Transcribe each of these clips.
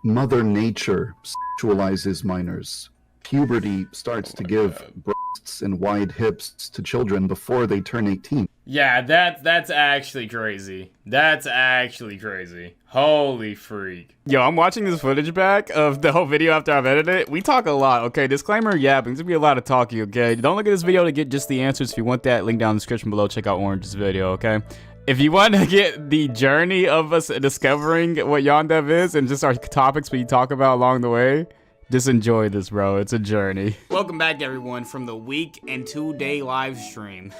Mother Nature sexualizes minors. Puberty starts to give breasts and wide hips to children before they turn 18. Yeah, that's actually crazy. That's actually crazy. Holy freak. Yo, I'm watching this footage back of the whole video after I've edited it. We talk a lot, okay? Disclaimer, yeah, there's gonna be a lot of talking, okay? Don't look at this video to get just the answers. If you want that, link down in the description below. Check out Orange's video, okay? If you want to get the journey of us discovering what Yandev is and just our topics we talk about along the way, just enjoy this, bro. It's a journey. Welcome back, everyone, from the week and 2-day live stream.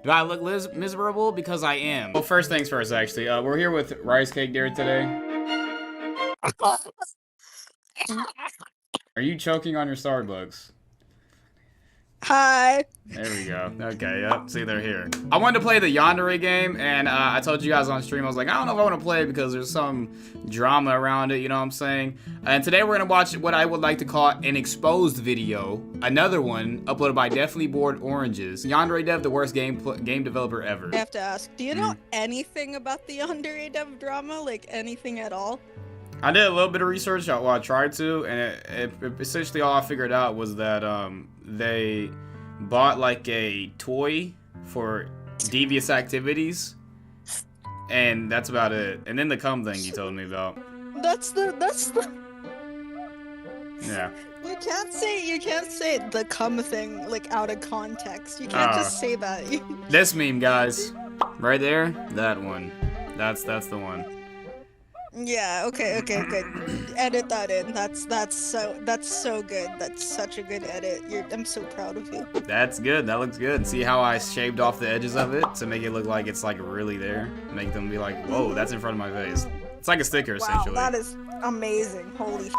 Do I look miserable? Because I am. Well, first things first, actually. We're here with Rice Cake Deer today. Are you choking on your Starbucks? Hi. There we go. Okay, yep. See, they're here. I wanted to play the Yandere game, and I told you guys on stream, I was like, I don't know if I want to play it because there's some drama around it, you know what I'm saying? And today we're going to watch what I would like to call an exposed video. Another one uploaded by Definitely Bored Oranges. YandereDev, the worst game developer ever. I have to ask, do you know anything about the YandereDev drama? Like, anything at all? I did a little bit of research, well, I tried to, and it essentially all I figured out was that they bought like a toy for devious activities, and that's about it. And then the cum thing you told me about. That's the Yeah. You can't say the cum thing like out of context. You can't just say that. This meme, guys, right there, that one. That's the one. Yeah, okay. Edit that in. That's so good. That's such a good edit. I'm so proud of you. That's good. That looks good. See how I shaved off the edges of it to make it look like it's like really there? Make them be like, whoa, that's in front of my face. It's like a sticker, essentially. Wow, that is amazing. Holy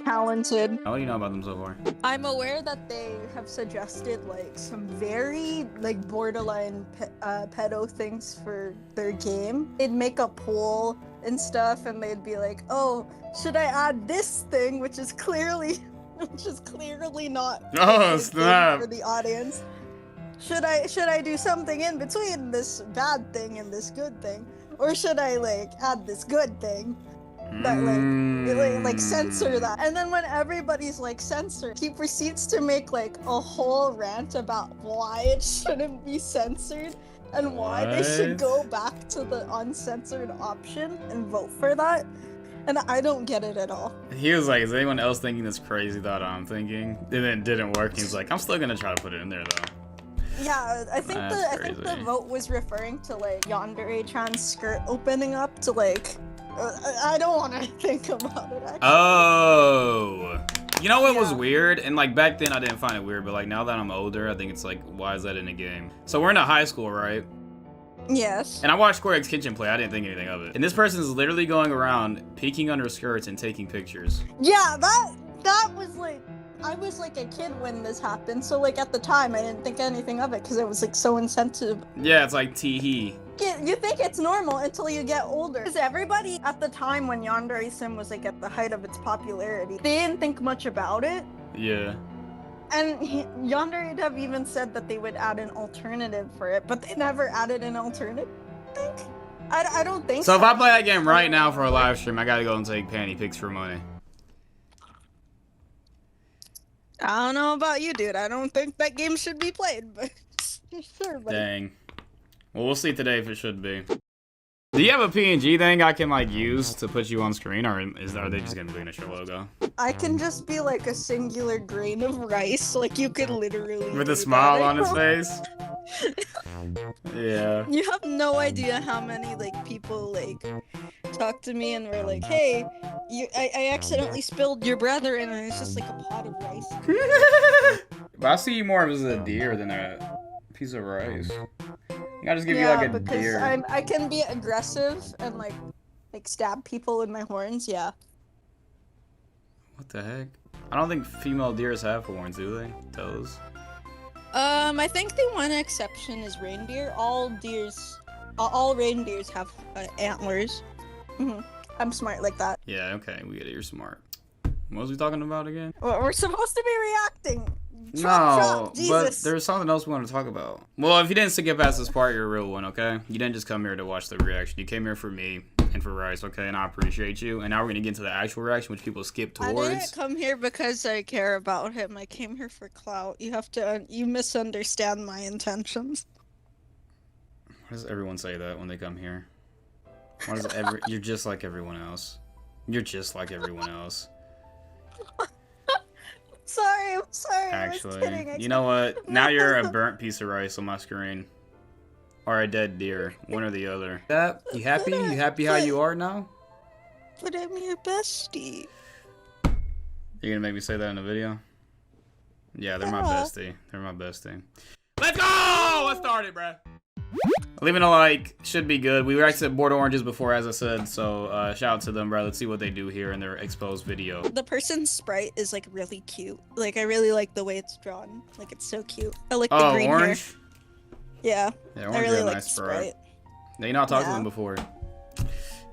talented. What do you know about them so far? I'm aware that they have suggested like some very like borderline pedo things for their game. They'd make a poll and stuff, and they'd be like, "Oh, should I add this thing, which is clearly not snap for the audience? Should I do something in between this bad thing and this good thing, or should I like add this good thing?" That like censor that. And then when everybody's like censored, he proceeds to make like a whole rant about why it shouldn't be censored and why they should go back to the uncensored option and vote for that. And I don't get it at all. He was like, is anyone else thinking this crazy thought I'm thinking? And then it didn't work. He's like, I'm still gonna try to put it in there though. Yeah, I think the vote was referring to like Yandere trans skirt opening up to like I don't want to think about it, actually. Oh, you know what was weird? And like back then I didn't find it weird, but like now that I'm older, I think it's like, why is that in a game? So we're in a high school, right? Yes. And I watched Square X Kitchen play. I didn't think anything of it. And this person is literally going around peeking under skirts and taking pictures. Yeah, that was like, I was like a kid when this happened, so like at the time I didn't think anything of it because it was like so insensitive. Yeah, it's like tee-hee. You think it's normal until you get older. Because everybody at the time when Yandere Sim was like at the height of its popularity, they didn't think much about it. Yeah. And YandereDev even said that they would add an alternative for it, but they never added an alternative, I think. I don't think so. So if I play that game right now for a live stream, I gotta go and take panty pics for money. I don't know about you, dude. I don't think that game should be played, but sure, buddy. Dang. Well, we'll see today if it should be. Do you have a PNG thing I can like use to put you on screen, or are they just gonna be looking at your logo? I can just be like a singular grain of rice, like you could literally. With a smile on his face. Yeah. You have no idea how many like people like talk to me and were like, "Hey, I accidentally spilled your brother," and it's just like a pot of rice. But I see you more as a deer than a piece of rice. I just give you like a deer. I can be aggressive and like stab people with my horns. Yeah. What the heck? I don't think female deers have horns, do they? Toes. I think the one exception is reindeer. All reindeers have antlers. I'm smart like that. Yeah. Okay. We get it. You're smart. What was we talking about again? Well, we're supposed to be reacting. No, but there's something else we want to talk about. Well, if you didn't skip past this part, you're a real one, okay? You didn't just come here to watch the reaction. You came here for me and for rice, okay? And I appreciate you. And now we're gonna get into the actual reaction, which people skip I towards. didn't come here because I care about him. I came here for clout. You misunderstand my intentions. Why does everyone say that when they come here? Why does you're just like everyone else. You're just like everyone else. I'm sorry. Actually, I was kidding. you know what? Now you're a burnt piece of rice on my screen. Or a dead deer. One or the other. You happy? You happy how you are now? But I'm your bestie. You're gonna make me say that in the video? Yeah, they're my bestie. They're my bestie. Let's go! Let's start it, bruh. Leaving a like should be good. We reacted to Bored Oranges before, as I said, so shout out to them, bro. Let's see what they do here in their exposed video. The person's sprite is like really cute. Like I really like the way it's drawn. Like it's so cute. I like the green orange? hair. Yeah. Yeah, I orange really is a like nice the sprite. sprite. Yeah, you know, I talked to Yeah. them before.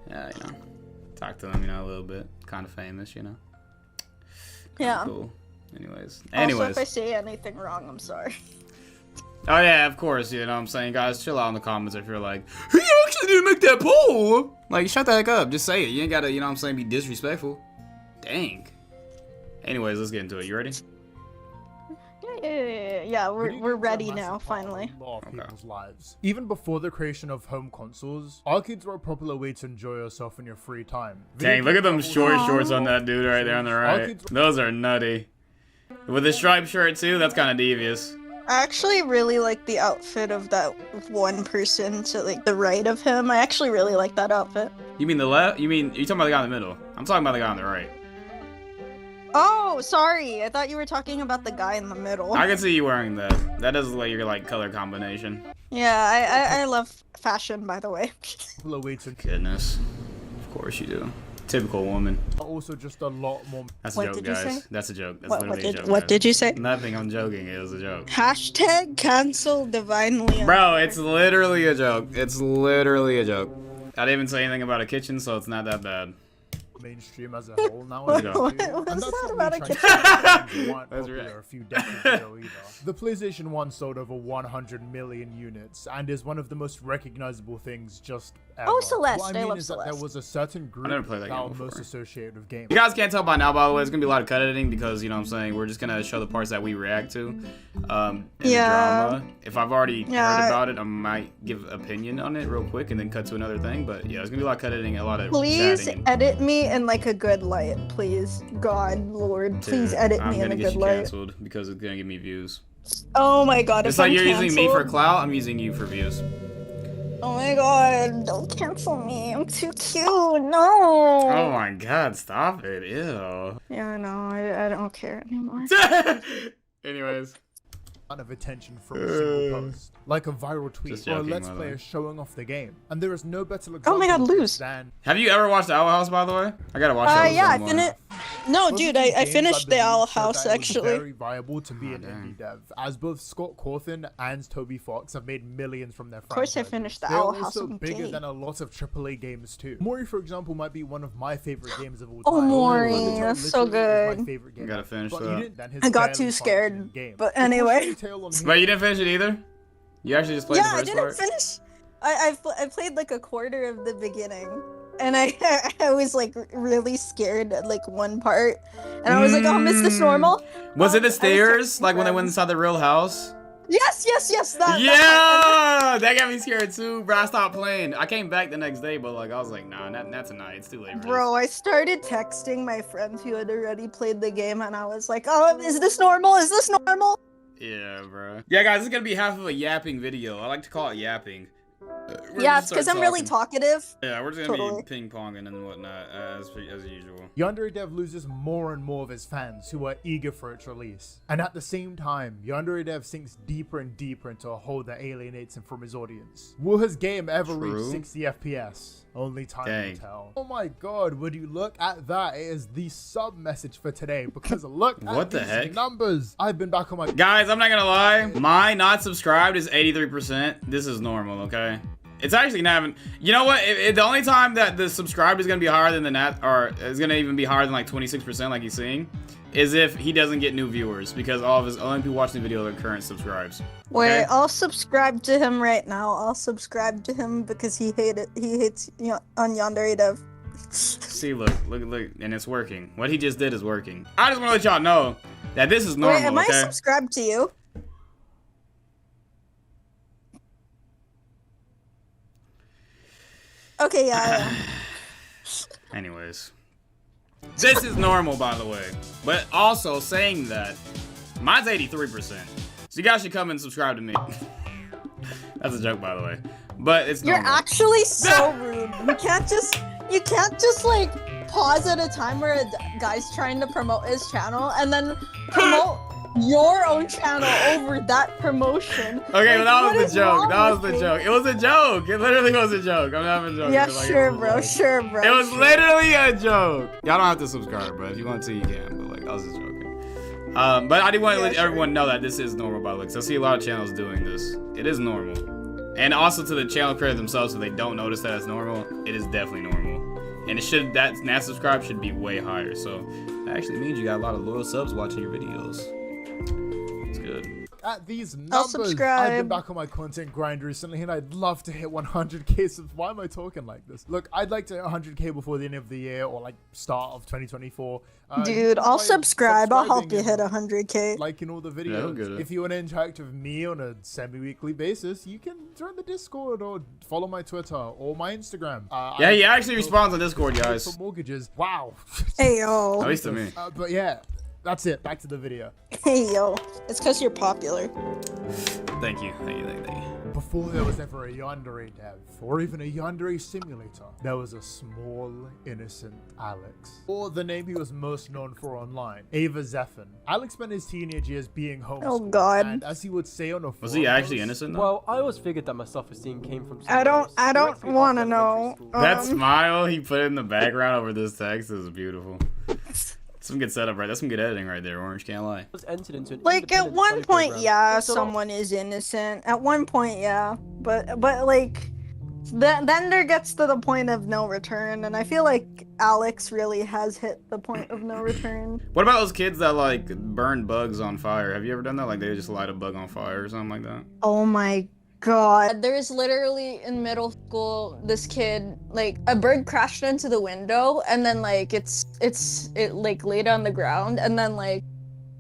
Yeah, you know. Talked to them, you know, a little bit. Kind of famous, you know. Kinda Yeah. Cool. Anyways. Also, if I say anything wrong, I'm sorry. Oh yeah, of course, you know what I'm saying? Guys, chill out in the comments if you're like, he actually didn't make that poll! Like, shut the heck up. Just say it. You ain't gotta, you know what I'm saying, be disrespectful. Dang. Anyways, let's get into it. You ready? Yeah, we're ready now, finally. A lot of people's lives. Even before the creation of home consoles, arcades were a popular way to enjoy yourself in your free time. Dang, look at them short shorts on that dude right there on the right. Those are nutty. With a striped shirt too, that's kind of devious. I actually really like the outfit of that one person to like the right of him. I actually really like that outfit. You mean the left? You talking about the guy in the middle? I'm talking about the guy on the right. Oh, sorry. I thought you were talking about the guy in the middle. I can see you wearing that. That does look like your like color combination. Yeah, I love fashion, by the way. Popular way to Goodness. Of course you do. Typical woman. also just a lot more. That's a What joke, did you guys. say? That's a joke. That's What literally a joke. did guys. did you say? Nothing. I'm joking. It was a joke. Hashtag cancel divinely. Bro, it's literally a joke. It's literally a joke. I didn't even say anything about a kitchen, so it's not that bad. Mainstream as a whole now. What- and what- that's what's not that me about a trying kitchen? to say things weren't That's popular right. a few decades ago either. The PlayStation 1 sold over 100 million units and is one of the most recognizable things just ever. Oh, Celeste. What I I mean love is that there Celeste. was a certain group never played that that game were before. most associated with games. You guys can't tell by now, by the way, it's gonna be a lot of cut editing because, you know what I'm saying, we're just gonna show the parts that we react to. In Yeah. the drama. If I've already Yeah, heard about it, I might give opinion on it real quick and then cut to another thing. But yeah, it's gonna be a lot of cut editing, a lot of Please chatting. edit me in like a good light, please. God, Lord, please Dude, edit I'm me in gonna a get good you light. canceled because it's gonna give me views. Oh my God, It's if like I'm you're using me for canceled- clout, I'm using you for views. Oh my God, don't cancel me. I'm too cute. No. Oh my god, stop it. Ew. Yeah, no, I don't care anymore. Anyways. Of attention from a single post, like a viral tweet Just or a joking, let's by the player way. showing off the game. And there is no better Oh my God, example of lose. this than Have you ever watched Owl House, by the way? I gotta watch that. Yeah, I someone. finished. No, Both dude, of these I games, finished the believe, Owl showed House that it was actually. very viable to be Oh, an dang. indie dev, as both Scott Cawthon and Toby Fox have made millions from their Of course I franchises. finished the They're Owl House. also I'm bigger gay. than a lot of AAA games too. Mori, for example, might be one of my favorite games of all time. Oh, Mori, Undertale that's so literally is my good. favorite game Gotta ever, finish but that. you didn't then his I got barely too scared, functioning game. but The cautionary anyway. tale on But you didn't finish it either? You actually just played Yeah, the I first didn't part? finish. I played like a quarter of the beginning, and I I was like really scared at like one part, and I was like, oh, is this normal? Was it the I was stairs? texting Like when they went friends. inside the real house? Yes, that Yeah! That got me scared too, bro. I stopped playing. I came back the next day, but like I was like, nah, not tonight. It's too late for Bro, I started texting my friends who had already played the game, and I was like, oh, is this normal? Is this normal? this. Yeah, bro. Yeah, guys, this is gonna be half of a yapping video. I like to call it yapping. We're Yeah, gonna it's because start I'm really talking. talkative. Yeah, we're just gonna Totally. be ping-ponging and whatnot, as usual. YandereDev loses more and more of his fans who are eager for its release. And at the same time, YandereDev sinks deeper and deeper into a hole that alienates him from his audience. Will his game ever True. reach 60 FPS? Only time Dang. will tell. Oh my god, would you look at that? It is the sub message for today because look at What the these heck? numbers. I've been back on my Guys, I'm not gonna lie. My not subscribed is 83%. This is normal, okay? It's actually not even. You know what? The only time that the subscribed is gonna be higher than the nat, or is gonna even be higher than like 26%, like he's saying, is if he doesn't get new viewers, because all of his only people watching the video are current subscribes. Wait, I'll subscribe to him right now. I'll subscribe to him because he hates on YandereDev. See, look, and it's working. What he just did is working. I just want to let y'all know that this is normal. Wait, am okay? I subscribed to you? Okay, yeah. Anyways, this is normal, by the way. But also saying that, mine's 83%. So you guys should come and subscribe to me. That's a joke, by the way. But it's normal. You're actually so rude. You can't just like pause at a time where a guy's trying to promote his channel and then promote your own channel over that promotion. Okay, like, well, that was the joke. That was the joke. It was a joke. It literally was a joke. I'm not even joking. Yeah, like, sure, bro. Sure, bro. It was literally a joke. Y'all don't have to subscribe, bro. If you want to, you can. But like, I was just joking. But I did want to let everyone know that this is normal, by the way, because I see a lot of channels doing this. It is normal. And also to the channel creators themselves, if they don't notice that it's normal, it is definitely normal. And it should, that subscribe should be way higher. So that actually means you got a lot of loyal subs watching your videos. It's good. At these I'll numbers, subscribe. I've been back on my content grind recently, and I'd love to hit 100k subs. Why am I talking like this? Look, I'd like to hit 100k before the end of the year, or like start of 2024. Dude, I'll subscribe. I'll help you hit 100k. Liking all the videos. If you want to interact with me on a semi-weekly basis, you can join the Discord or follow my Twitter or my Instagram. Yeah, he actually responds on Discord, guys. For mortgages. Wow. Hey yo. At least to me. But yeah, that's it. Back to the video. Hey yo. It's because you're popular. Thank you. Thank you. Before there was ever a YandereDev, or even a Yandere simulator, there was a small, innocent Alex. Or the name he was most known for online, Ava Zephin. Alex spent his teenage years being homeschooled. Oh god. And as he would say on a Was he actually innocent though? Well, I always figured that my self-esteem came from I don't want to know. That smile he put in the background over this text is beautiful. Some good setup, right? That's some good editing right there, Orange. Can't lie. was entered into an Like at independent one study point, program. yeah, It's a lot- someone is innocent. At one point, yeah, but like, then there gets to the point of no return, and I feel like Alex really has hit the point of no return. What about those kids that like burn bugs on fire? Have you ever done that? Like they just light a bug on fire or something like that? Oh my god. There's literally in middle school this kid, like a bird crashed into the window and then like it like laid on the ground, and then like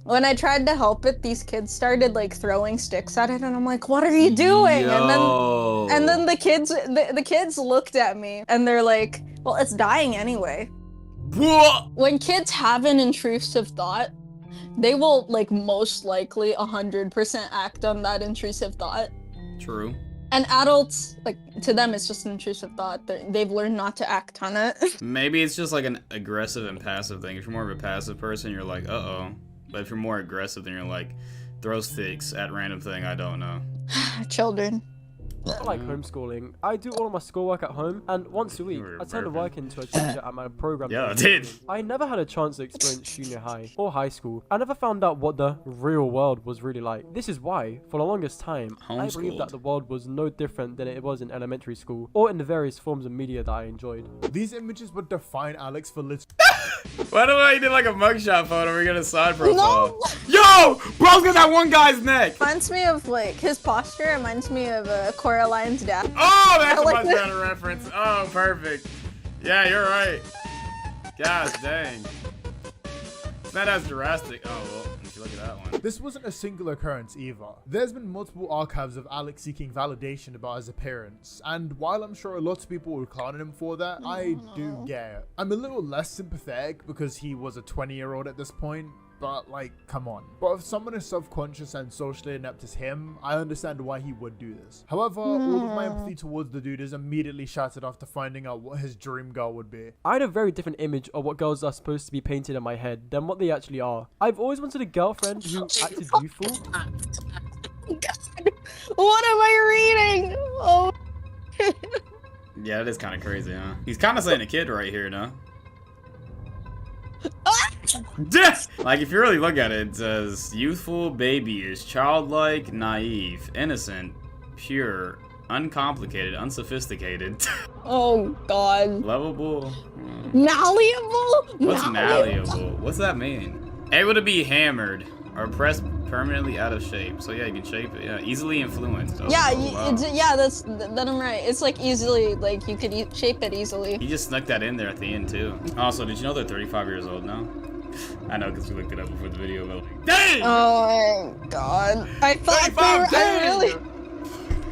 when I tried to help it, these kids started like throwing sticks at it, and I'm like, what are you doing? Yo. And then the kids looked at me and they're like, well, it's dying anyway. What? When kids have an intrusive thought, they will like most likely 100% act on that intrusive thought. True. And adults, like, to them, it's just an intrusive thought. They've learned not to act on it. Maybe it's just like an aggressive and passive thing. If you're more of a passive person, you're like, uh-oh. But if you're more aggressive, then you're like, throw sticks at random thing, I don't know. Children. I like homeschooling. I do all of my schoolwork at home, and once a week, I turn to work into a teacher at my program. Yeah, I did. I never had a chance to experience junior high or high school. I never found out what the real world was really like. This is why, for the longest time, I believed that the world was no different than it was in elementary school, or in the various forms of media that I enjoyed. These images would define Alex for literally. Why do I did like a mugshot photo? We're gonna side profile. No! Yo! Bro's got that one guy's neck! Reminds me of, like, his posture reminds me of Coraline's dad. Oh, that's a like much better reference. Oh, perfect. Yeah, you're right. Gosh dang. It's not as drastic. Oh, well, if you look at that one. This wasn't a single occurrence either. There's been multiple archives of Alex seeking validation about his appearance, and while I'm sure a lot of people would clown him for that, I do get it. I'm a little less sympathetic because he was a 20-year-old at this point, but like, come on. But if someone as self-conscious and socially inept as him, I understand why he would do this. However, all of my empathy towards the dude is immediately shattered after finding out what his dream girl would be. I had a very different image of what girls are supposed to be painted in my head than what they actually are. I've always wanted a girlfriend who acted youthful. God, what am I reading? Oh. Yeah, that is kind of crazy, huh? He's kind of saying a kid right here, no? Like, if you really look at it, it says youthful, babyish, childlike, naive, innocent, pure, uncomplicated, unsophisticated. Oh god. Lovable. Malleable? What's malleable? What's that mean? Able to be hammered or pressed permanently out of shape. So yeah, you can shape it. Yeah, easily influenced. Oh, Yeah, wow. yeah, that I'm right. It's like easily, like you could shape it easily. He just snuck that in there at the end too. Also, did you know they're 35 years old now? I know because we looked it up before the video, but like, dang! Oh my god. I thought they were, I really,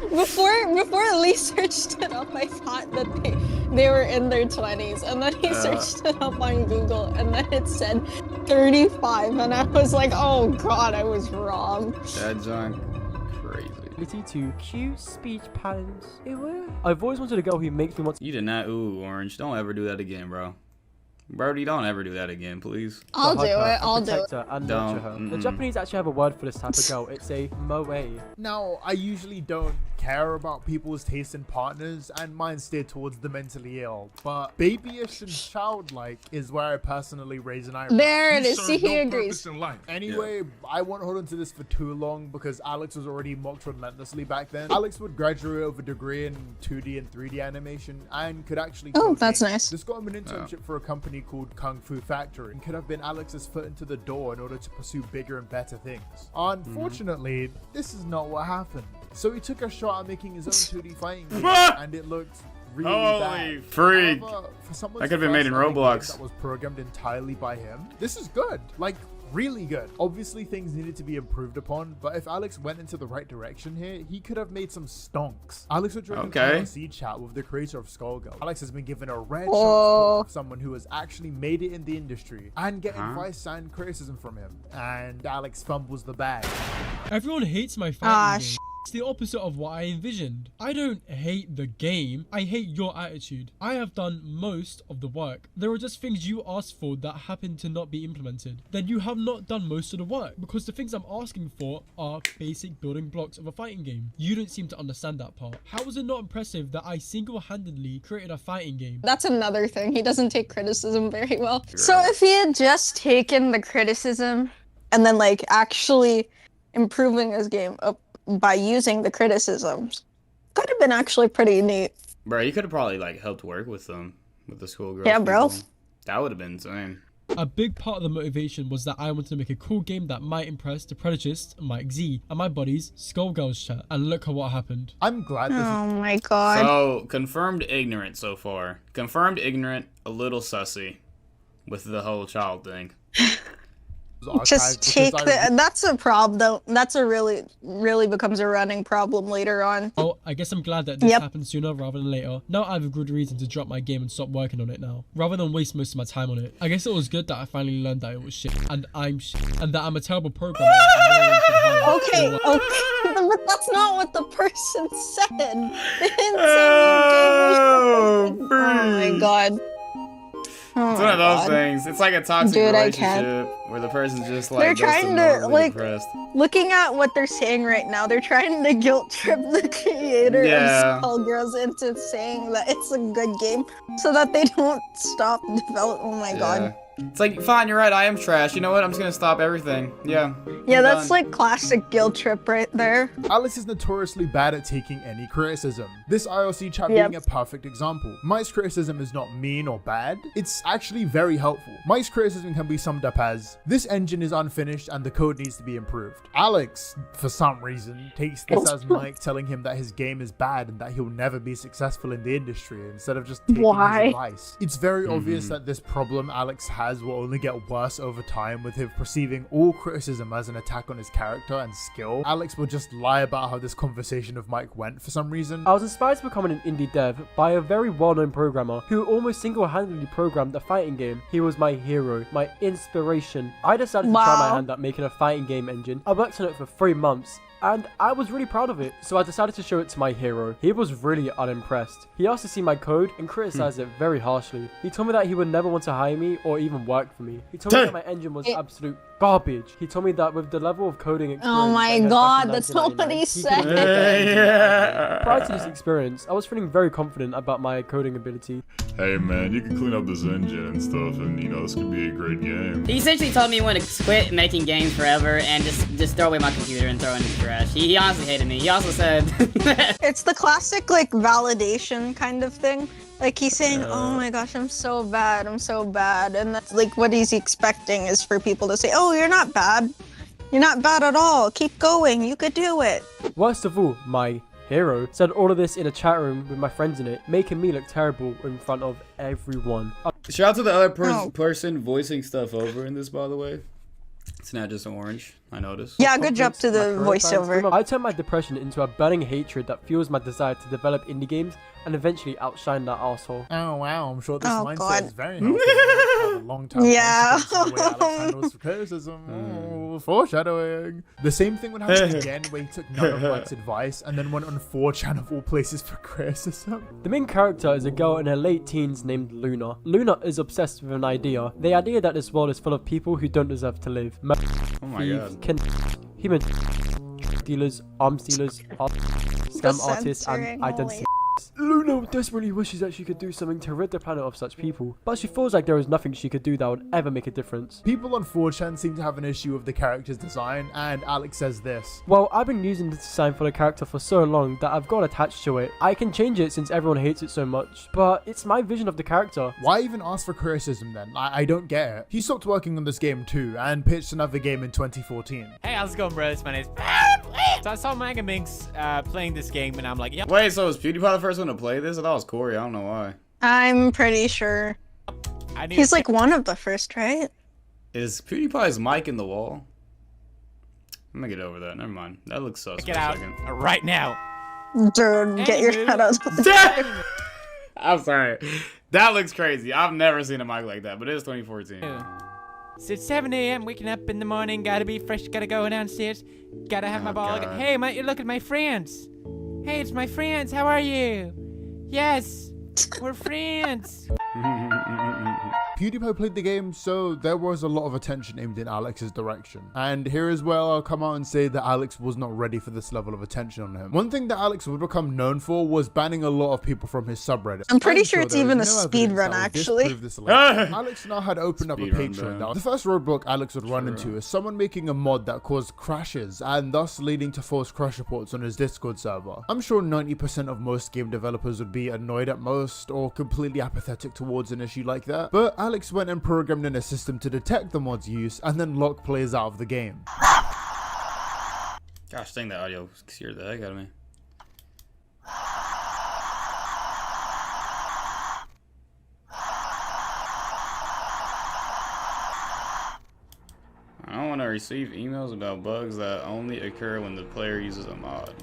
before Lee searched it up, I thought that they were in their 20s, and then he searched it up on Google, and then it said 35, and I was like, oh god, I was wrong. That junk, crazy. Ability to cue speech patterns. I've always wanted a girl who makes me want to. You did not. Ooh, Orange. Don't ever do that again, bro. Brody, don't ever do that again, please. I'll do hug her it, and I'll do protect it. her and Don't. nurture her. The Japanese actually have a word for this type of girl. It's a moe. Now, I usually don't care about people's taste in partners, and mine steer towards the mentally ill, but babyish and childlike is where I personally raise an eyebrow. There it is, see, he agrees. Anyway, I won't hold on to this for too long because Alex was already mocked relentlessly back then. Alex would graduate with a degree in 2D and 3D animation and could actually Oh, code that's games. nice. This got him an internship for a company called Kung Fu Factory and could have been Alex's foot into the door in order to pursue bigger and better things. Unfortunately, this is not what happened. So he took a shot at making his own 2D fighting game, and it looked really Holy bad. freak. However, for someone's That could've been made in first ever game Roblox. that was programmed entirely by him, this is good. Like, really good. Obviously, things needed to be improved upon, but if Alex went into the right direction here, he could have made some stonks. Alex would join an IRC chat with the creator of Skullgirl. Alex has been given a red shot of someone who has actually made it in the industry and getting advice and criticism from him. And Alex fumbles the bag. Everyone hates my fighting game. It's the opposite of what I envisioned. I don't hate the game, I hate your attitude. I have done most of the work. There are just things you asked for that happen to not be implemented. Then you have not done most of the work, because the things I'm asking for are basic building blocks of a fighting game. You don't seem to understand that part. How is it not impressive that I single-handedly created a fighting game? That's another thing. He doesn't take criticism very well. So if he had just taken the criticism and then like actually improving his game up by using the criticisms, could have been actually pretty neat. Bro, you could have probably like helped work with them, with the schoolgirls. Yeah, bro. people. That would have been insane. A big part of the motivation was that I wanted to make a cool game that might impress the Predatist, Mike Z, and my buddies, Skullgirls chat. And look at what happened. I'm glad this Oh my god. So, confirmed ignorant so far. Confirmed ignorant, a little sussy with the whole child thing. Just take that's a problem though. That's a really becomes a running problem later on. Oh, I guess I'm glad that this happened sooner rather than later. Now I have a good reason to drop my game and stop working on it now, rather than waste most of my time on it. I guess it was good that I finally learned that it was shit, and I'm shit, and that I'm a terrible programmer. Okay, but that's not what the person said. They didn't say your game was shit. Oh my god. Oh It's one of those God. things. It's like a toxic Dude, I relationship where the person's just like They're just trying to, abnormally like, depressed. Looking at what they're saying right now, they're trying to guilt trip the creator Yeah. of Skullgirls into saying that it's a good game so that they don't stop develop. Oh my god. It's like, fine, you're right, I am trash. You know what? I'm just gonna stop everything. Yeah. Yeah, I'm that's done. like classic guilt trip right there. Alex is notoriously bad at taking any criticism. This IRC chat Yep. being a perfect example. Mike's criticism is not mean or bad, it's actually very helpful. Mike's criticism can be summed up as, this engine is unfinished and the code needs to be improved. Alex, for some reason, takes this as Mike telling him that his game is bad and that he'll never be successful in the industry instead of just taking Why? his advice. It's very obvious that this problem Alex has will only get worse over time, with him perceiving all criticism as an attack on his character and skill. Alex will just lie about how this conversation of Mike went for some reason. I was inspired to become an indie dev by a very well-known programmer who almost single-handedly programmed a fighting game. He was my hero, my inspiration. I decided to try my hand at making a fighting game engine. I worked on it for 3 months, and I was really proud of it, so I decided to show it to my hero. He was really unimpressed. He asked to see my code and criticized it very harshly. He told me that he would never want to hire me or even even work for me. He told me that my engine was absolute garbage. He told me that with the level of coding experience Oh my I had god, back in that's not what he 1999, said. could make that engine happen. Prior to this experience, I was feeling very confident about my coding ability. Hey man, you can clean up this engine and stuff, and you know, this could be a great game. He essentially told me when to quit making games forever and just throw away my computer and throw it in the trash. He honestly hated me. He also said... It's the classic, like, validation kind of thing. Like, he's saying, oh my gosh, I'm so bad, and that's, like, what he's expecting is for people to say, oh, you're not bad. You're not bad at all. Keep going. You could do it. Worst of all, my hero said all of this in a chat room with my friends in it, making me look terrible in front of everyone. Shout out to the other person voicing stuff over in this, by the way. It's not just orange, I noticed. Yeah, good job to the voiceover. I turned my depression into a burning hatred that fuels my desire to develop indie games and eventually outshine that asshole. Oh wow, I'm sure this mindset God. is very helpful. Have a long-term Yeah. consequence to the way Alex handles criticism. Foreshadowing. The same thing would happen again where he took none of Mike's advice and then went on 4chan of all places for criticism. The main character is a girl in her late teens named Luna. Luna is obsessed with an idea. The idea that this world is full of people who don't deserve to live. Oh my god. Human dealers, arms dealers, scam artists, and identity. Luna desperately wishes that she could do something to rid the planet of such people, but she feels like there is nothing she could do that would ever make a difference. People on 4chan seem to have an issue with the character's design, and Alex says this. Well, I've been using this design for the character for so long that I've got attached to it. I can change it since everyone hates it so much, but it's my vision of the character. Why even ask for criticism then? I don't get it. He stopped working on this game too, and pitched another game in 2014. Hey, how's it going, bros? My name's... So I saw Manga Minx playing this game, and I'm like, yeah. Wait, so was PewDiePie the first one to play this? I thought it was Corey, I don't know why. I'm pretty sure. He's like one of the first, right? Is PewDiePie's mic in the wall? I'm gonna get over that, never mind. That looks sus. Get out right now. Dude, get your head out of the I'm sorry. That looks crazy. I've never seen a mic like that, but it is 2014. So it's 7 a.m. waking up in the morning, gotta be fresh, gotta go downstairs, gotta have my ball. Hey, look at my friends. Hey, it's my friends. How are you? Yes, we're friends. PewDiePie played the game, so there was a lot of attention aimed in Alex's direction. And here as well, I'll come out and say that Alex was not ready for this level of attention on him. One thing that Alex would become known for was banning a lot of people from his subreddit. I'm pretty sure it's even a speed run, actually. Alex now had opened up a Patreon. The first roadblock Alex would run into is someone making a mod that caused crashes and thus leading to false crash reports on his Discord server. I'm sure 90% of most game developers would be annoyed at most or completely apathetic towards an issue like that, but Alex went and programmed in a system to detect the mod's use and then lock players out of the game. Gosh dang, that audio scared the heck out of me. I don't want to receive emails about bugs that only occur when the player uses a mod.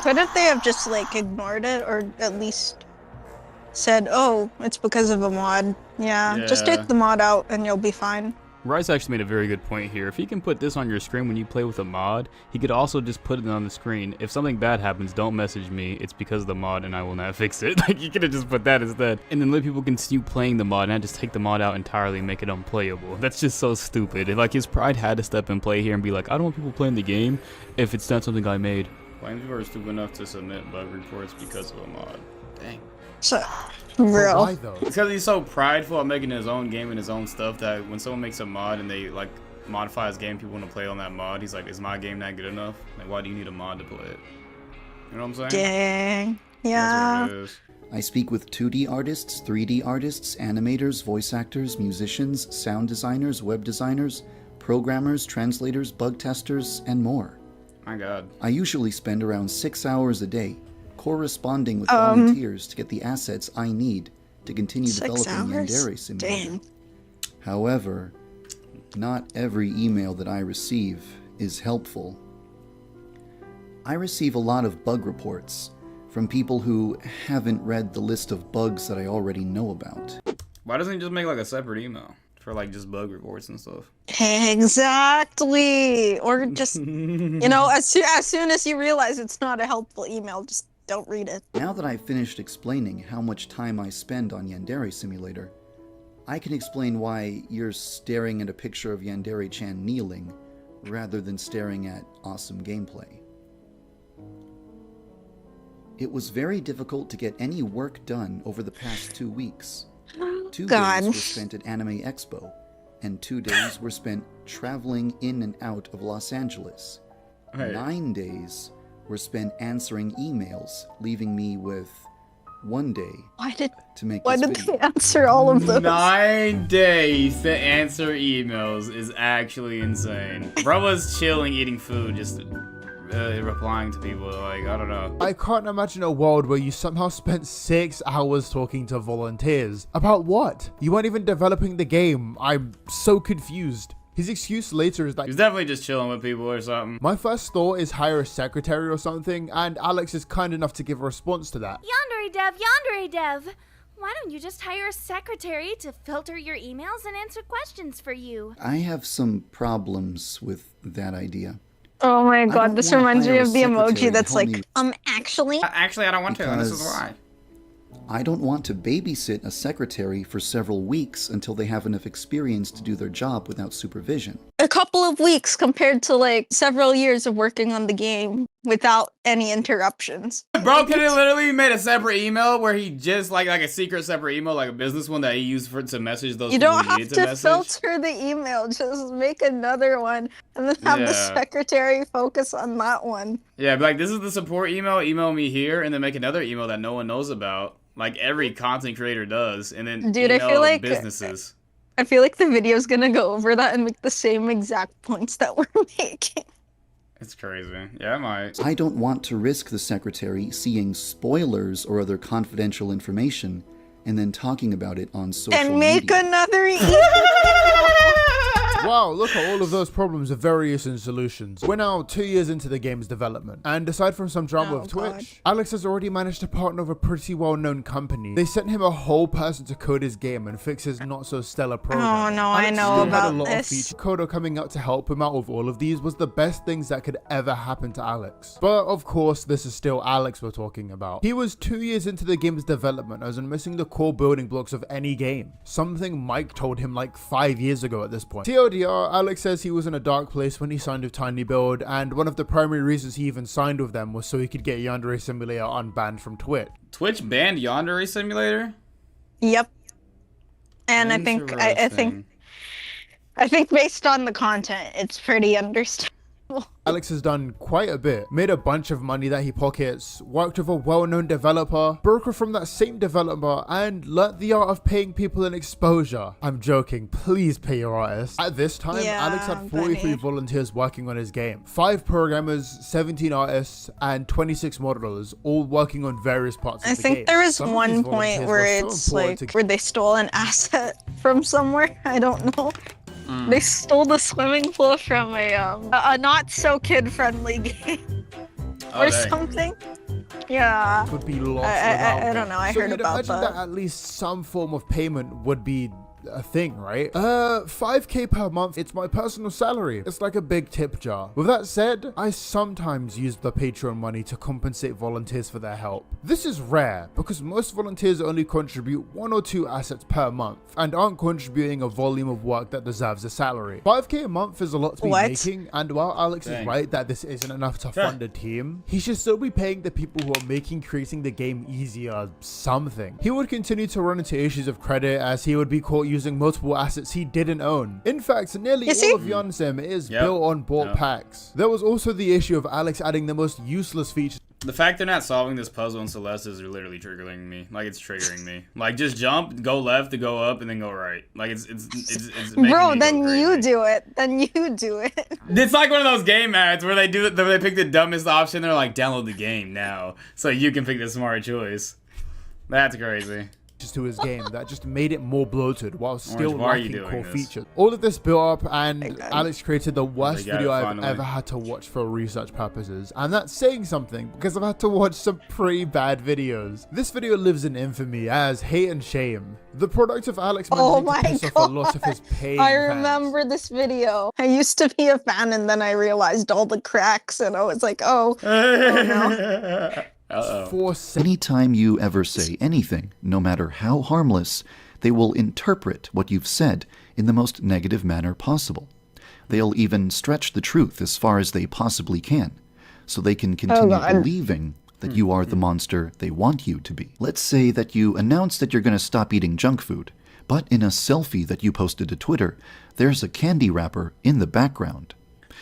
Couldn't they have just, like, ignored it or at least said, oh, it's because of a mod? Yeah, just take the mod out and you'll be fine. Rice actually made a very good point here. If he can put this on your screen when you play with a mod, he could also just put it on the screen. If something bad happens, don't message me. It's because of the mod and I will not fix it. Like, you could have just put that instead. And then let people continue playing the mod and not just take the mod out entirely and make it unplayable. That's just so stupid. Like, his pride had to step in play here and be like, I don't want people playing the game if it's not something I made. Why people are stupid enough to submit bug reports because of a mod? Dang. So, real. Why though? It's because he's so prideful at making his own game and his own stuff that when someone makes a mod and they like modify his game, people want to play on that mod. He's like, is my game not good enough? Like, why do you need a mod to play it? You know what I'm saying? Dang. Yeah. That's what it is. I speak with 2D artists, 3D artists, animators, voice actors, musicians, sound designers, web designers, programmers, translators, bug testers, and more. My God. I usually spend around 6 hours a day corresponding with volunteers to get the assets I need to continue developing Yandere Simulator. Dang. However, not every email that I receive is helpful. I receive a lot of bug reports from people who haven't read the list of bugs that I already know about. Why doesn't he just make like a separate email for like just bug reports and stuff? Exactly. Or just, you know, as soon as you realize it's not a helpful email, just don't read it. Now that I've finished explaining how much time I spend on Yandere Simulator, I can explain why you're staring at a picture of Yandere-chan kneeling, rather than staring at awesome gameplay. It was very difficult to get any work done over the past 2 weeks. 2 days were spent at Anime Expo, and 2 days were spent traveling in and out of Los Angeles. 9 days were spent answering emails, leaving me with 1 day to make Why this did video. they answer all of those? 9 days to answer emails is actually insane. Bro was chilling, eating food, just replying to people. Like, I don't know. I can't imagine a world where you somehow spent 6 hours talking to volunteers. About what? You weren't even developing the game. I'm so confused. His excuse later is that He's definitely just chilling with people or something. my first thought is hire a secretary or something, and Alex is kind enough to give a response to that. YandereDev, why don't you just hire a secretary to filter your emails and answer questions for you? I have some problems with that idea. Oh my don't god, this wanna reminds me hire a of the secretary emoji to that's help like, me- actually? Actually, I don't want to, and this is Because- why. I don't want to babysit a secretary for several weeks until they have enough experience to do their job without supervision. A couple of weeks compared to like several years of working on the game without any interruptions. Bro could have literally made a separate email where he just like a secret separate email, like a business one that he used for to message those You people don't he have needed to message. filter the email, just make another one and then have the Yeah. secretary focus on that one. Yeah, be like, this is the support email, email me here, and then make another email that no one knows about. Like every content creator does, and then Dude, I email feel like- businesses. I feel like the video's gonna go over that and make the same exact points that we're making. It's crazy. Yeah, I might. I don't want to risk the secretary seeing spoilers or other confidential information and then talking about it on social And make media. another email. Wow, look at all of those problems of various and solutions. We're now 2 years into the game's development, and aside from some drama with God. Twitch, Alex has already managed to partner with a pretty well-known company. They sent him a whole person to code his game and fix his not-so-stellar program. Oh no, I Alex know still had a about lot of this. feature coder coming out to help him out with all of these was the best things that could ever happen to Alex. But of course, this is still Alex we're talking about. He was 2 years into the game's development as in missing the core building blocks of any game. Something Mike told him like 5 years ago at this point. TLDR, Alex says he was in a dark place when he signed with Tiny Build, and one of the primary reasons he even signed with them was so he could get Yandere Simulator unbanned from Twitch. Twitch banned Yandere Simulator? Yep. And I think based on the content, it's pretty understandable. Alex has done quite a bit, made a bunch of money that he pockets, worked with a well-known developer, broker from that same developer, and learnt the art of paying people in exposure. I'm joking, please pay your artists. At this time, Yeah, Alex had 43 buddy. volunteers working on his game, 5 programmers, 17 artists, and 26 modelers, all working on various parts I of the game. think there was Some of one these point volunteers where were so it's important like to where they stole an asset from somewhere. I don't know. They stole the swimming pool from a not so kid friendly game Oh, or dang. something. Yeah. would be lost I without don't know. I so heard you'd about imagine that. that at least some form of payment would be a thing, right? 5k per month, it's my personal salary. It's like a big tip jar. With that said, I sometimes use the Patreon money to compensate volunteers for their help. This is rare because most volunteers only contribute 1 or 2 assets per month and aren't contributing a volume of work that deserves a salary. 5k a month is a lot to be making, and while Alex is Dang. right that this isn't enough to fund a team, he should still be paying the people who are making creating the game easier something. He would continue to run into issues of credit as he would be caught using multiple assets he didn't own. In fact, nearly You see? all of Yandev is Yep. built on bought Yep. packs. There was also the issue of Alex adding the most useless features The fact they're not solving this puzzle in Celeste is literally triggering me. Like, it's triggering me. Like, just jump, go left to go up, and then go right. Like, it's making Bro, me go then you crazy. do it. Then you do it. It's like one of those game ads where they pick the dumbest option. They're like, download the game now, so you can pick the smart choice. That's crazy. to his game that just made it more bloated while still why are you lacking doing core this? features. All of this built up and Alex created the worst got it video I've finally. ever had to watch for research purposes. And that's saying something because I've had to watch some pretty bad videos. This video lives in infamy as hate and shame. The product of Alex Oh managing to my piss off a lot of his God. paying I fans. remember this video. I used to be a fan and then I realized all the cracks and I was like, oh no. Uh-oh. For Anytime you ever say anything, no matter how harmless, They will interpret what you've said in the most negative manner possible. They'll even stretch the truth as far as they possibly can, so they can continue believing that you are the monster they want you to be. Let's say that you announce that you're going to stop eating junk food, but in a selfie that you posted to Twitter, there's a candy wrapper in the background.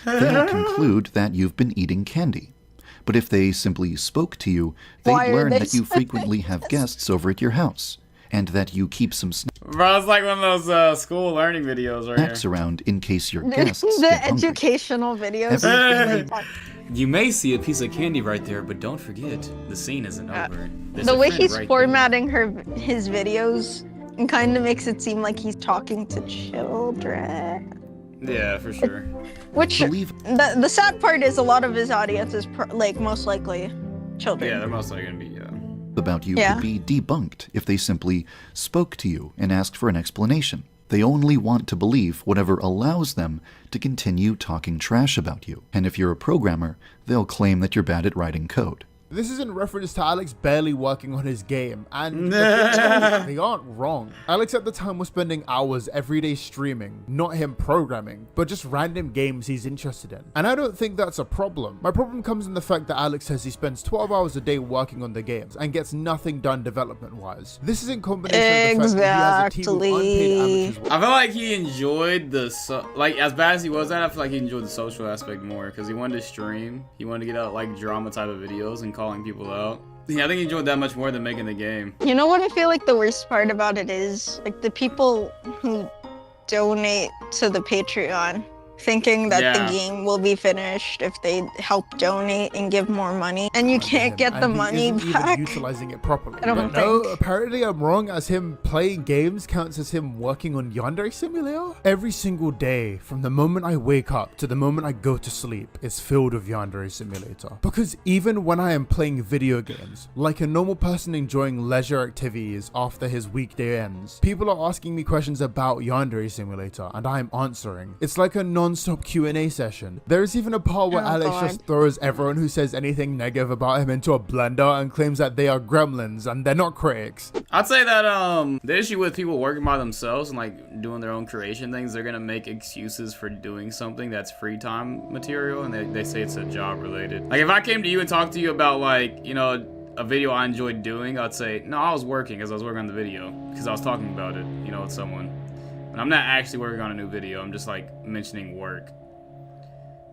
They'll conclude that you've been eating candy. But if they simply spoke to you, they'd learn that you frequently have guests over at your house, and that you keep some Bro, it's like one of those school learning videos right snacks around in case your guests The get hungry. educational videos. You may see a piece of candy right there, but don't forget, the scene isn't over. The way he's formatting his videos kind of makes it seem like he's talking to children. Yeah, for sure. Which, the sad part is a lot of his audience is most likely children. Yeah, they're most likely going to be, about you could be debunked if they simply spoke to you and asked for an explanation. They only want to believe whatever allows them to continue talking trash about you. And if you're a programmer, they'll claim that you're bad at writing code. This is in reference to Alex barely working on his game, and they aren't wrong. Alex at the time was spending hours every day streaming, not him programming, but just random games he's interested in. And I don't think that's a problem. My problem comes in the fact that Alex says he spends 12 hours a day working on the games and gets nothing done development-wise. This is in combination with the fact that he has a team of unpaid amateurs. I feel like he enjoyed as bad as he was at, I feel like he enjoyed the social aspect more, because he wanted to stream, he wanted to get out like drama type of videos and calling people out. Yeah, I think he enjoyed that much more than making the game. You know what I feel like the worst part about it is? Like the people who donate to the Patreon thinking that the game will be finished if they help donate and give more money, and you can't get the money back. Even utilizing it properly. I don't but no, apparently I'm wrong, as him playing games counts as him working on Yandere Simulator. Every single day, from the moment I wake up to the moment I go to sleep, is filled with Yandere Simulator. Because even when I am playing video games, like a normal person enjoying leisure activities after his weekday ends, people are asking me questions about Yandere Simulator, and I'm answering. It's like a non-stop Q&A session. There is even a part where Alex just throws everyone who says anything negative about him into a blender and claims that they are gremlins and they're not critics. I'd say that the issue with people working by themselves and like doing their own creation things, they're gonna make excuses for doing something that's free time material, and they say it's a job related. Like if I came to you and talked to you about like, you know, a video I enjoyed doing, I'd say, no, I was working as I was working on the video because I was talking about it, you know, with someone. But I'm not actually working on a new video. I'm just like mentioning work.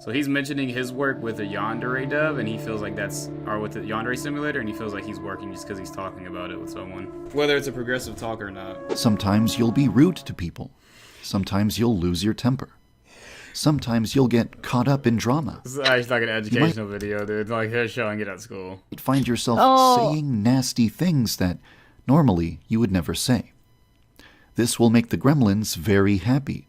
So he's mentioning his work with a YandereDev, and he feels like or with the Yandere Simulator, and he feels like he's working just because he's talking about it with someone. Whether it's a progressive talk or not. Sometimes you'll be rude to people. Sometimes you'll lose your temper. Sometimes you'll get caught up in drama. This is actually like an educational video, dude. Like they're showing it at school. You'd find yourself saying nasty things that normally you would never say. This will make the gremlins very happy,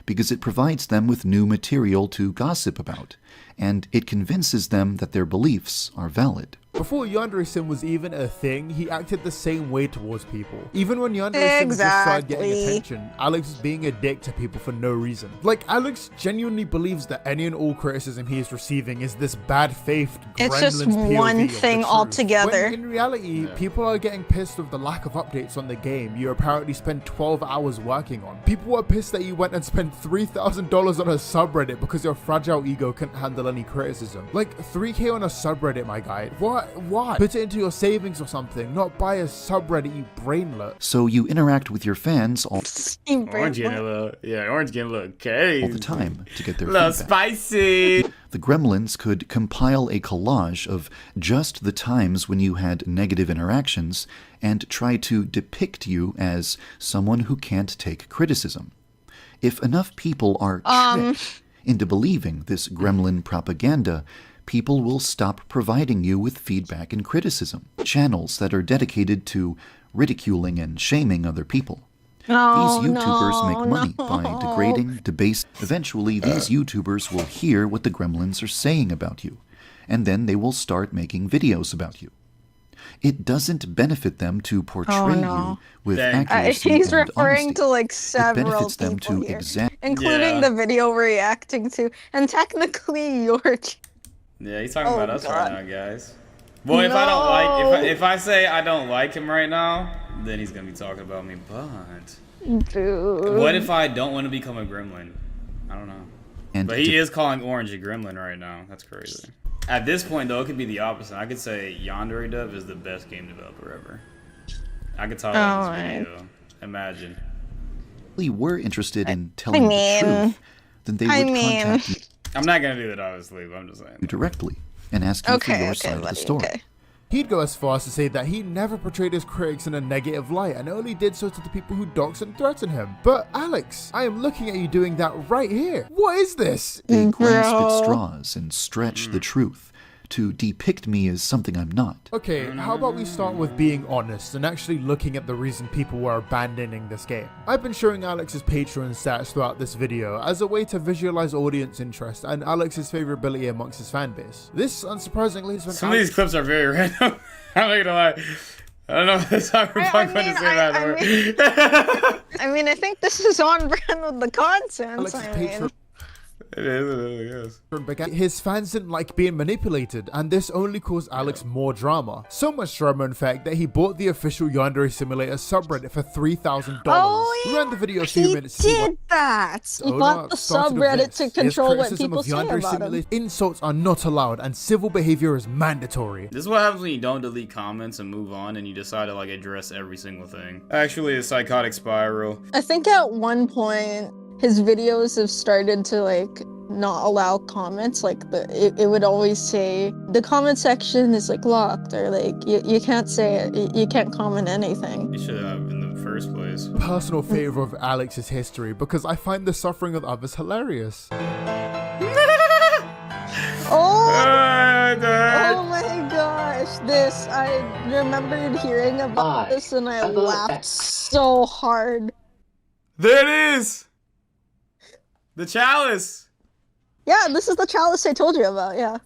because it provides them with new material to gossip about, and it convinces them that their beliefs are valid. Before Yandere Sim was even a thing, he acted the same way towards people. Even when Yandere Sim just started getting attention, Alex was being a dick to people for no reason. Like, Alex genuinely believes that any and all criticism he is receiving is this bad-faith It's just one thing altogether. When in reality, people are getting pissed with the lack of updates on the game you apparently spent 12 hours working on. People were pissed that you went and spent $3,000 on a subreddit because your fragile ego couldn't handle any criticism. Like, 3K on a subreddit, my guy. What? Why? Put it into your savings or something, not buy a subreddit, you brainlet. So you interact with your fans all Orange getting a little crazy. all the time to get their little feedback. Spicy. The gremlins could compile a collage of just the times when you had negative interactions and try to depict you as someone who can't take criticism. If enough people are tricked into believing this gremlin propaganda, people will stop providing you with feedback and criticism. Channels that are dedicated to ridiculing and shaming other people. These YouTubers make money by degrading, debasing. Eventually, these YouTubers will hear what the gremlins are saying about you, and then they will start making videos about you. It doesn't benefit them to portray you with accuracy He's and referring honesty. to like It several benefits them people to here, including the video we're reacting to, and technically your Yeah, he's talking about us right now, guys. Well, if I don't like, if I say I don't like him right now, then he's gonna be talking about me. But Dude. what if I don't want to become a gremlin? I don't know. And But he is calling Orange a gremlin right now. That's crazy. At this point, though, it could be the opposite. I could say YandereDev is the best game developer ever. I could talk about this video. Imagine. we were interested in telling the truth, then they would contact you I'm not gonna do that, obviously, but I'm just saying. directly and ask you for your side of the story. He'd go as far as to say that he never portrayed his critics in a negative light and only did so to the people who dox and threaten him. But Alex, I am looking at you doing that right here. What is this? They grasp at straws and stretch the truth to depict me as something I'm not. Okay, how about we start with being honest and actually looking at the reason people were abandoning this game. I've been showing Alex's Patreon stats throughout this video as a way to visualize audience interest and Alex's favorability amongst his fanbase. This, unsurprisingly, has been Some of these clips are very random. I'm not gonna lie. I don't know if it's cyberpunk when to say that. I mean, I think this is on brand with the content. Alex's I mean. Patreon. It is. His fans didn't like being manipulated, and this only caused Alex more drama. So much drama, in fact, that he bought the official Yandere Simulator subreddit for $3,000. Oh, We ran the video a few minutes to see did that. He bought the subreddit to control what people say about him. Insults are not allowed, and civil behavior is mandatory. This is what happens when you don't delete comments and move on, and you decide to like address every single thing. Actually, a psychotic spiral. I think at one point his videos have started to like not allow comments. Like it would always say the comment section is like locked, or like you can't say it, you can't comment anything. You should have in the first place. Personal favor of Alex's history because I find the suffering of others hilarious. Oh my gosh, this, I remembered hearing about this and I laughed so hard. There it is! The chalice! Yeah, this is the chalice I told you about, yeah.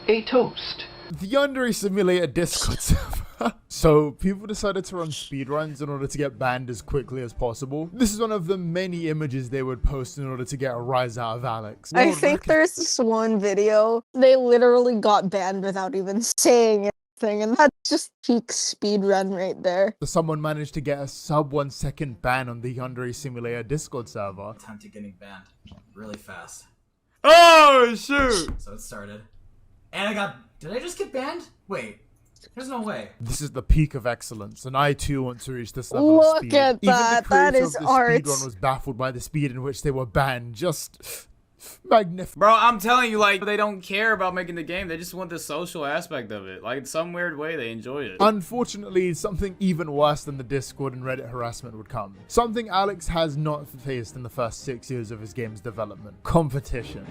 A toast. The Yandere Simulator Discord server. So, people decided to run speedruns in order to get banned as quickly as possible. This is one of the many images they would post in order to get a rise out of Alex. I think there's this one video, they literally got banned without even saying anything, and that's just peak speedrun right there. Someone managed to get a sub 1 second ban on the Yandere Simulator Discord server. Time to getting banned really fast. Oh, shoot! So it started. And I got... Did I just get banned? Wait. There's no way. This is the peak of excellence, and I too want to reach this level of speed. Look at that, that is art. Speedrun was baffled by the speed in which they were banned. Just magnificent. Bro, I'm telling you, like, they don't care about making the game. They just want the social aspect of it. Like, in some weird way, they enjoy it. Unfortunately, something even worse than the Discord and Reddit harassment would come. Something Alex has not faced in the first 6 years of his game's development. Competition.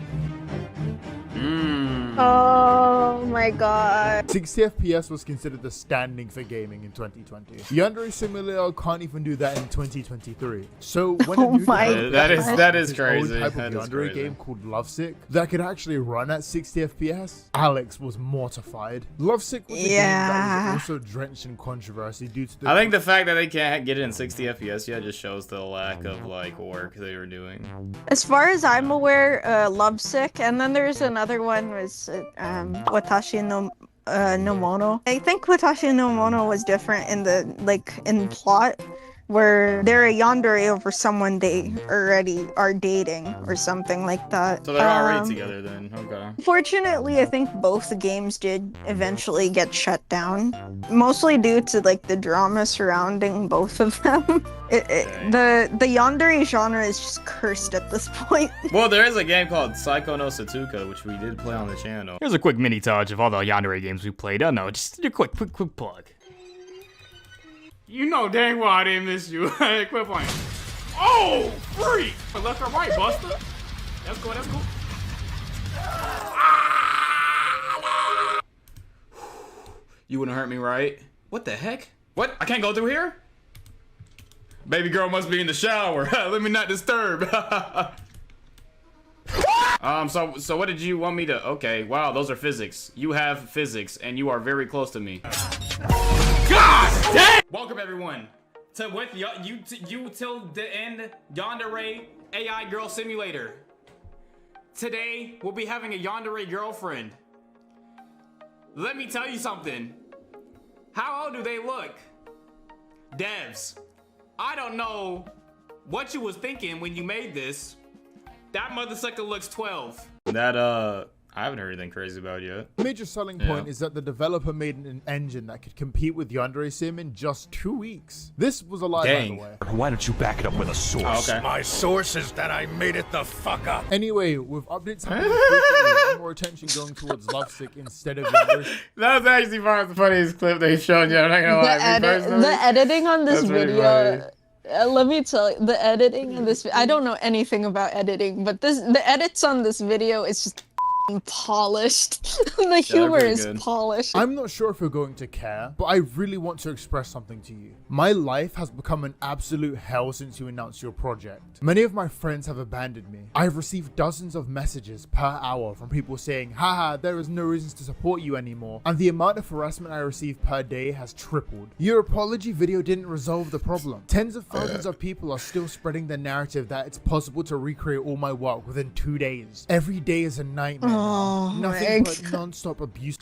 Oh my god. 60 FPS was considered the standing for gaming in 2020. Yandere Simulator can't even do that in 2023. So when that is crazy. Type of Yandere game called Lovesick that could actually run at 60 FPS, Alex was mortified. Lovesick was a game that was also drenched in controversy due to the... I think the fact that they can't get it in 60 FPS yet just shows the lack of like work they were doing. As far as I'm aware, Lovesick, and then there's another one was Watashi no Mono. I think Watashi no Mono was different in the in plot, where they're a yandere over someone they already are dating or something like that. So they're already together then. Okay. Fortunately, I think both the games did eventually get shut down, mostly due to like the drama surrounding both of them. The yandere genre is just cursed at this point. Well, there is a game called Psycho no Satsuka, which we did play on the channel. Here's a quick mini touch of all the yandere games we played. I know, just a quick plug. You know dang well I didn't miss you. Quit playing. Oh, freak! Left or right, Buster? That's cool, that's cool. You wouldn't hurt me, right? What the heck? What? I can't go through here? Baby girl must be in the shower. Let me not disturb. So what did you want me to... Okay, wow, those are physics. You have physics, and you are very close to me. God damn! Welcome everyone to with you till the end Yandere AI Girl Simulator. Today we'll be having a Yandere girlfriend. Let me tell you something. How old do they look? Devs, I don't know what you was thinking when you made this. That mother sucker looks 12. That, I haven't heard anything crazy about it yet. The major selling point is that the developer made an engine that could compete with Yandere Sim in just 2 weeks. This was a lie, by the way. Why don't you back it up with a source? Okay. My source is that I made it the fuck up. Anyway, with updates happening frequently and more attention going towards Lovesick instead of Yandere. That was actually probably the funniest clip they've shown you. I'm not gonna lie. The editing on this That's really video. Let me tell you, the editing in this. I don't know anything about editing, but the edits on this video is just polished. The humor is polished. I'm not sure if you're going to care, but I really want to express something to you. My life has become an absolute hell since you announced your project. Many of my friends have abandoned me. I've received dozens of messages per hour from people saying, haha, there is no reasons to support you anymore. And the amount of harassment I receive per day has tripled. Your apology video didn't resolve the problem. Tens of thousands of people are still spreading the narrative that it's possible to recreate all my work within 2 days. Every day is a nightmare. Nothing but non-stop abuse.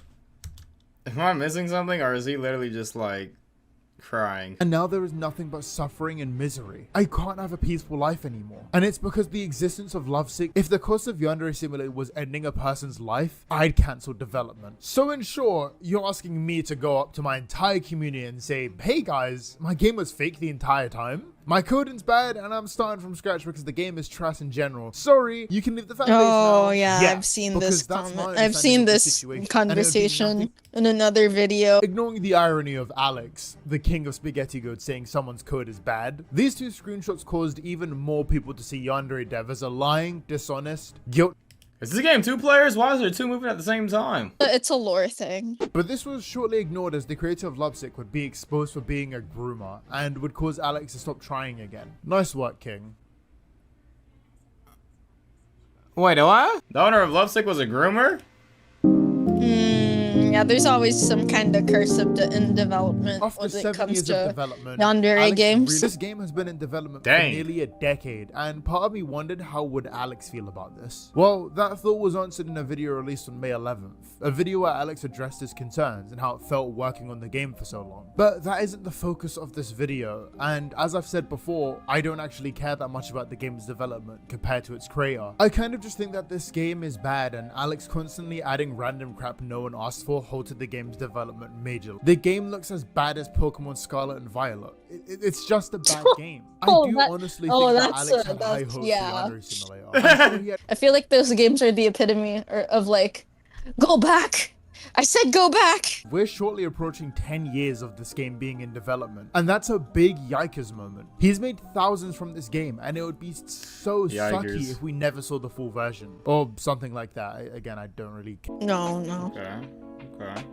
Am I missing something, or is he literally just like crying? And now there is nothing but suffering and misery. I can't have a peaceful life anymore. And it's because the existence of Lovesick. If the cost of Yandere Simulator was ending a person's life, I'd cancel development. So in short, you're asking me to go up to my entire community and say, hey guys, my game was fake the entire time? My coding's bad and I'm starting from scratch because the game is trash in general. Sorry, you can leave the fan base now. Oh yeah, I've seen this comment. I've seen this conversation in another video. Ignoring the irony of Alex, the king of spaghetti goat, saying someone's code is bad, these two screenshots caused even more people to see YandereDev as a lying, dishonest, guilt. Is this game 2 players? Why is there 2 moving at the same time? It's a lore thing. But this was shortly ignored as the creator of Lovesick would be exposed for being a groomer and would cause Alex to stop trying again. Nice work, King. Wait, what? The owner of Lovesick was a groomer? Yeah, there's always some kind of curse in development After 7 years of development, Yandere games. This game has been in development for nearly a decade, and part of me wondered how would Alex feel about this. Well, that thought was answered in a video released on May 11th, a video where Alex addressed his concerns and how it felt working on the game for so long. But that isn't the focus of this video, and as I've said before, I don't actually care that much about the game's development compared to its creator. I kind of just think that this game is bad, and Alex constantly adding random crap no one asked for halted the game's development majorly. The game looks as bad as Pokemon Scarlet and Violet. It's just a bad game. I do honestly think that Alex had high hopes for Yandere Simulator. I feel like those games are the epitome of like, go back. I said go back! We're shortly approaching 10 years of this game being in development, and that's a big yikers moment. He's made thousands from this game, and it would be so sucky if we never saw the full version. Or something like that. Again, I don't really care. No. Okay.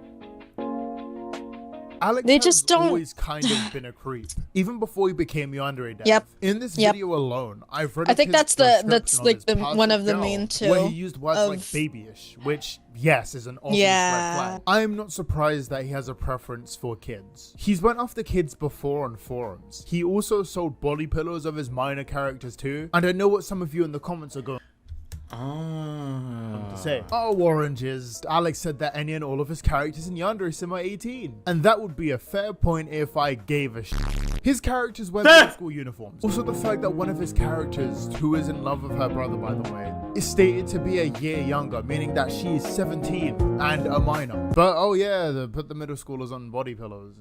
Alex has always kind of been a creep, even before he became YandereDev. Yep. In this video alone, I've read. I think that's like one of the main two. Where he used words like babyish, which yes is an obvious red flag. I am not surprised that he has a preference for kids. He's went after kids before on forums. He also sold body pillows of his minor characters too, and I know what some of you in the comments are going to say. Oh, oranges. Alex said that any and all of his characters in Yandere Sim are 18. And that would be a fair point if I gave a shit. His characters wear middle school uniforms. Also the fact that one of his characters, who is in love with her brother by the way, is stated to be a year younger, meaning that she is 17 and a minor. But oh yeah, put the middle schoolers on body pillows.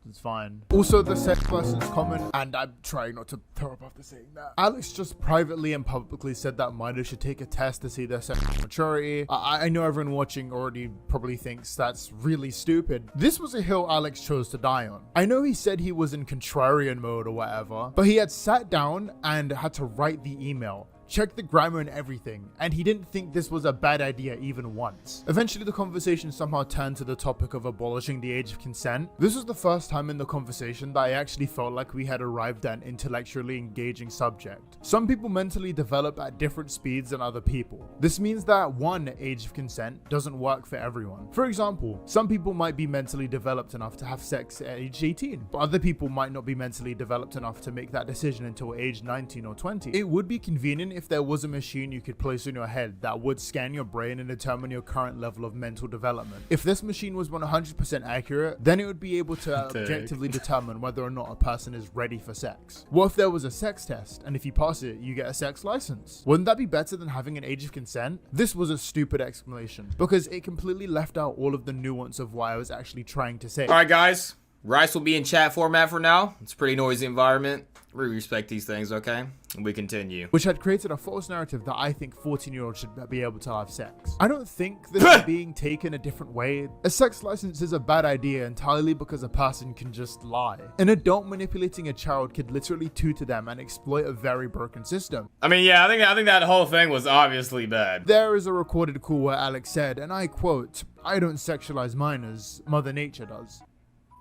It's fine. Also the sex person's comment, and I'm trying not to throw up after saying that. Alex just privately and publicly said that minors should take a test to see their sexual maturity. I know everyone watching already probably thinks that's really stupid. This was a hill Alex chose to die on. I know he said he was in contrarian mode or whatever, but he had sat down and had to write the email, check the grammar and everything, and he didn't think this was a bad idea even once. Eventually the conversation somehow turned to the topic of abolishing the age of consent. This was the first time in the conversation that I actually felt like we had arrived at an intellectually engaging subject. Some people mentally develop at different speeds than other people. This means that one age of consent doesn't work for everyone. For example, some people might be mentally developed enough to have sex at age 18, but other people might not be mentally developed enough to make that decision until age 19 or 20. It would be convenient if if there was a machine you could place on your head that would scan your brain and determine your current level of mental development. If this machine was 100% accurate, then it would be able to objectively determine whether or not a person is ready for sex. What if there was a sex test, and if you pass it, you get a sex license? Wouldn't that be better than having an age of consent? This was a stupid explanation, because it completely left out all of the nuance of what I was actually trying to say. Alright guys, Rice will be in chat format for now. It's a pretty noisy environment. We respect these things, okay? We continue. Which had created a false narrative that I think 14-year-olds should be able to have sex. I don't think this is being taken a different way. A sex license is a bad idea entirely because a person can just lie. An adult manipulating a child could literally tutor them and exploit a very broken system. I mean, yeah, I think that whole thing was obviously bad. There is a recorded call where Alex said, and I quote, "I don't sexualize minors, Mother Nature does."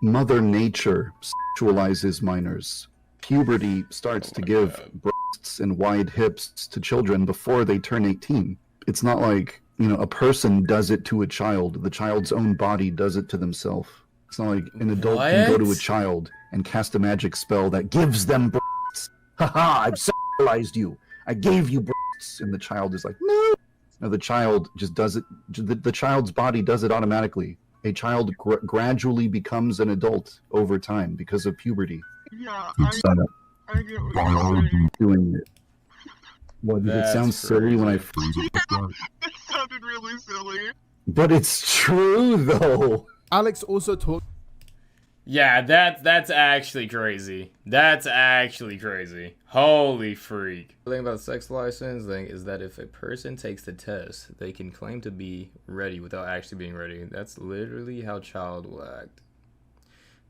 Mother Nature sexualizes minors. Puberty starts to give breasts and wide hips to children before they turn 18. It's not like, you know, a person does it to a child. The child's own body does it to themselves. It's not like an adult can go to a child and cast a magic spell that gives them breasts. Haha, I've sexualized you. I gave you breasts. And the child is like, no. No, the child just does it. The child's body does it automatically. A child gradually becomes an adult over time because of puberty. Yeah, I get what you're doing it. What, did it sound silly when I freeze it? It sounded really silly. But it's true though. Alex also talked. Yeah, that's actually crazy. That's actually crazy. Holy freak. The thing about sex license thing is that if a person takes the test, they can claim to be ready without actually being ready. That's literally how child will act.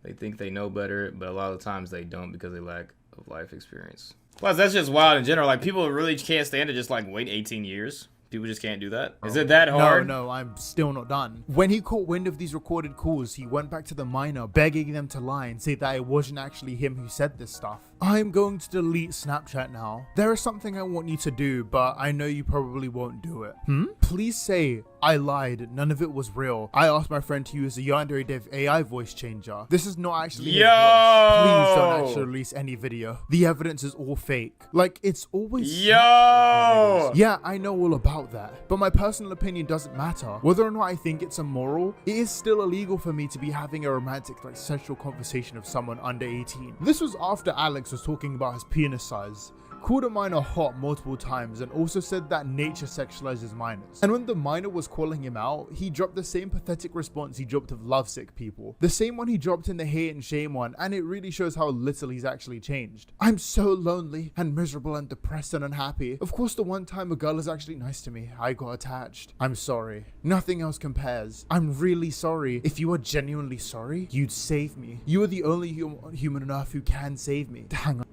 They think they know better, but a lot of times they don't because they lack of life experience. Plus, that's just wild in general. Like, people really can't stand to just, like, wait 18 years. People just can't do that. Is it that hard? No, I'm still not done. When he caught wind of these recorded calls, he went back to the minor, begging them to lie and say that it wasn't actually him who said this stuff. I'm going to delete Snapchat now. There is something I want you to do, but I know you probably won't do it. Please say, I lied, none of it was real. I asked my friend to use a YandereDev AI voice changer. This is not actually his voice. Please don't actually release any video. The evidence is all fake. Like, it's always... Yeah, I know all about that, but my personal opinion doesn't matter. Whether or not I think it's immoral, it is still illegal for me to be having a romantic, like, sexual conversation with someone under 18. This was after Alex was talking about his penis size, called a minor hot multiple times, and also said that nature sexualizes minors. And when the minor was calling him out, he dropped the same pathetic response he dropped of lovesick people. The same one he dropped in the hate and shame one, and it really shows how little he's actually changed. I'm so lonely and miserable and depressed and unhappy. Of course, the one time a girl is actually nice to me, I got attached. I'm sorry. Nothing else compares. I'm really sorry. If you are genuinely sorry, you'd save me. You are the only human on earth who can save me. Hang on.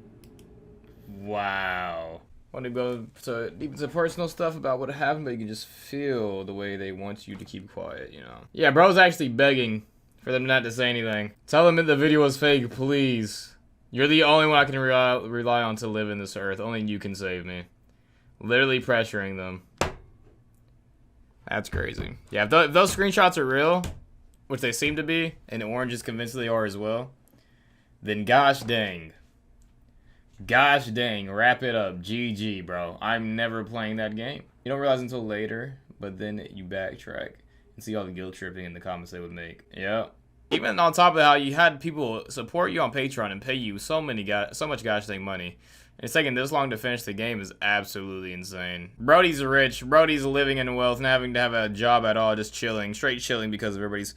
Wow. Want to go to deep into personal stuff about what happened, but you can just feel the way they want you to keep quiet, you know? Yeah, bro's actually begging for them not to say anything. Tell them that the video was fake, please. You're the only one I can rely on to live in this earth. Only you can save me. Literally pressuring them. That's crazy. Yeah, if those screenshots are real, which they seem to be, and Orange is convinced they are as well, then gosh dang. Gosh dang, wrap it up. GG, bro. I'm never playing that game. You don't realize until later, but then you backtrack and see all the guilt tripping in the comments they would make. Yeah. Even on top of how you had people support you on Patreon and pay you so much gosh dang money, and it's taking this long to finish the game is absolutely insane. Brody's rich. Brody's living in wealth, not having to have a job at all, just chilling, straight chilling because of everybody's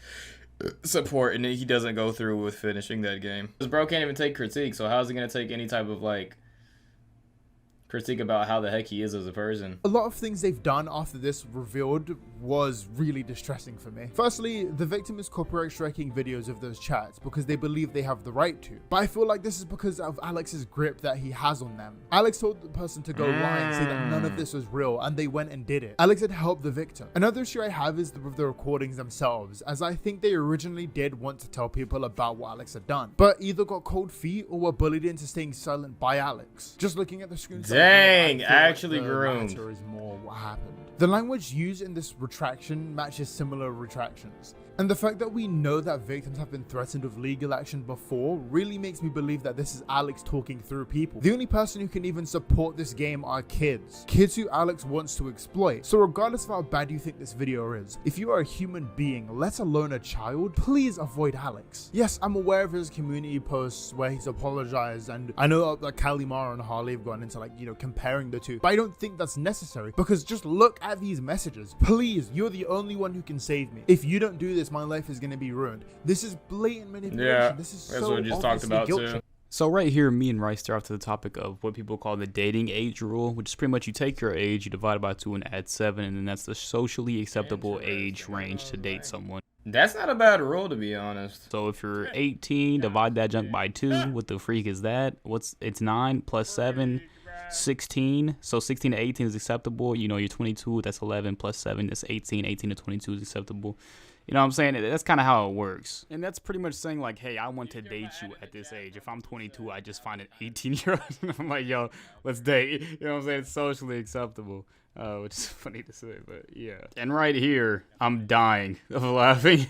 support, and he doesn't go through with finishing that game. Because bro can't even take critique, so how's he gonna take any type of, like, critique about how the heck he is as a person? A lot of things they've done after this revealed was really distressing for me. Firstly, the victim is copyright striking videos of those chats because they believe they have the right to. But I feel like this is because of Alex's grip that he has on them. Alex told the person to go lie and say that none of this was real, and they went and did it. Alex had helped the victim. Another issue I have is with the recordings themselves, as I think they originally did want to tell people about what Alex had done, but either got cold feet or were bullied into staying silent by Alex. Just looking at the screen. Dang, actually groomed. Is more what happened. The language used in this retraction matches similar retractions. And the fact that we know that victims have been threatened with legal action before really makes me believe that this is Alex talking through people. The only person who can even support this game are kids. Kids who Alex wants to exploit. So regardless of how bad you think this video is, if you are a human being, let alone a child, please avoid Alex. Yes, I'm aware of his community posts where he's apologized, and I know that Kalimar and Harley have gone into like, you know, comparing the two, but I don't think that's necessary, because just look at these messages. Please, you're the only one who can save me. If you don't do this, my life is going to be ruined. This is blatant manipulation. Yeah, this is that's so what we just talked about too. So right here, me and Rice start off to the topic of what people call the dating age rule, which is pretty much you take your age, you divide it by 2 and add 7, and then that's the socially acceptable age range to date someone. That's not a bad rule, to be honest. So if you're 18, divide that junk by 2. What the freak is that? It's 9 plus 7, 16. So 16 to 18 is acceptable. You know, you're 22, that's 11 plus 7, that's 18. 18 to 22 is acceptable. You know what I'm saying? That's kind of how it works. And that's pretty much saying like, hey, I want to date you at this age. If I'm 22, I just find an 18-year-old. And I'm like, yo, let's date. You know what I'm saying? It's socially acceptable. Which is funny to say, but yeah. And right here, I'm dying of laughing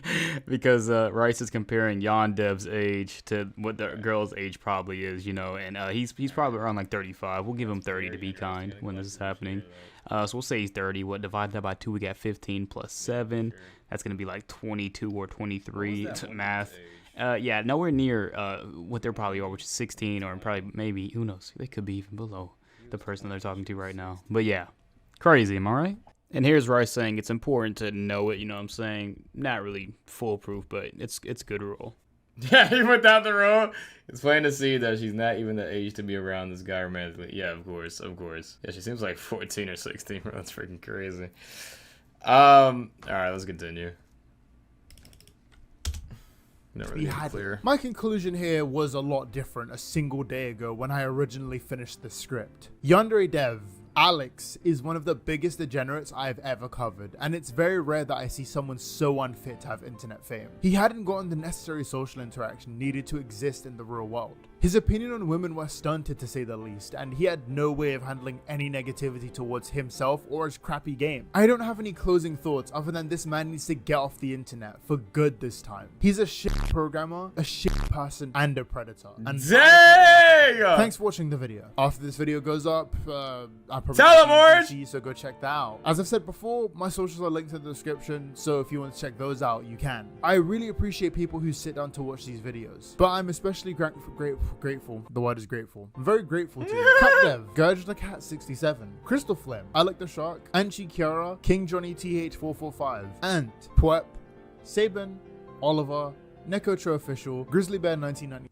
because Rice is comparing Yandev's age to what the girl's age probably is, you know, and he's probably around like 35. We'll give him 30 to be kind when this is happening. So we'll say he's 30. What, divide that by 2, we got 15 plus 7. That's going to be like 22 or 23 math. Yeah, nowhere near what they're probably are, which is 16 or probably maybe, who knows, they could be even below the person they're talking to right now. But yeah. Crazy, am I right? And here's Rice saying it's important to know it, you know what I'm saying? Not really foolproof, but it's a good rule. Yeah, he went down the road. It's plain to see that she's not even the age to be around this guy romantically. Yeah, of course, of course. Yeah, she seems like 14 or 16, bro. That's freaking crazy. Alright, let's continue. Not really clear. My conclusion here was a lot different a single day ago when I originally finished the script. YandereDev, Alex, is one of the biggest degenerates I've ever covered, and it's very rare that I see someone so unfit to have internet fame. He hadn't gotten the necessary social interaction needed to exist in the real world. His opinion on women was stunted to say the least, and he had no way of handling any negativity towards himself or his crappy game. I don't have any closing thoughts other than this man needs to get off the internet for good this time. He's a shit programmer, a shit person, and a predator. And dang! Thanks for watching the video. After this video goes up, I'll probably tell him, Orange! So go check that out. As I've said before, my socials are linked in the description, so if you want to check those out, you can. I really appreciate people who sit down to watch these videos, but I'm especially grateful. The word is grateful. I'm very grateful to you. CupDev, Gurge the Cat 67, Crystal Flame, I Like the Shark, Anchi Kiara, King Johnny TH445, Ant, Pwep, Sabin, Oliver, Nekotro Official, Grizzly Bear 1990.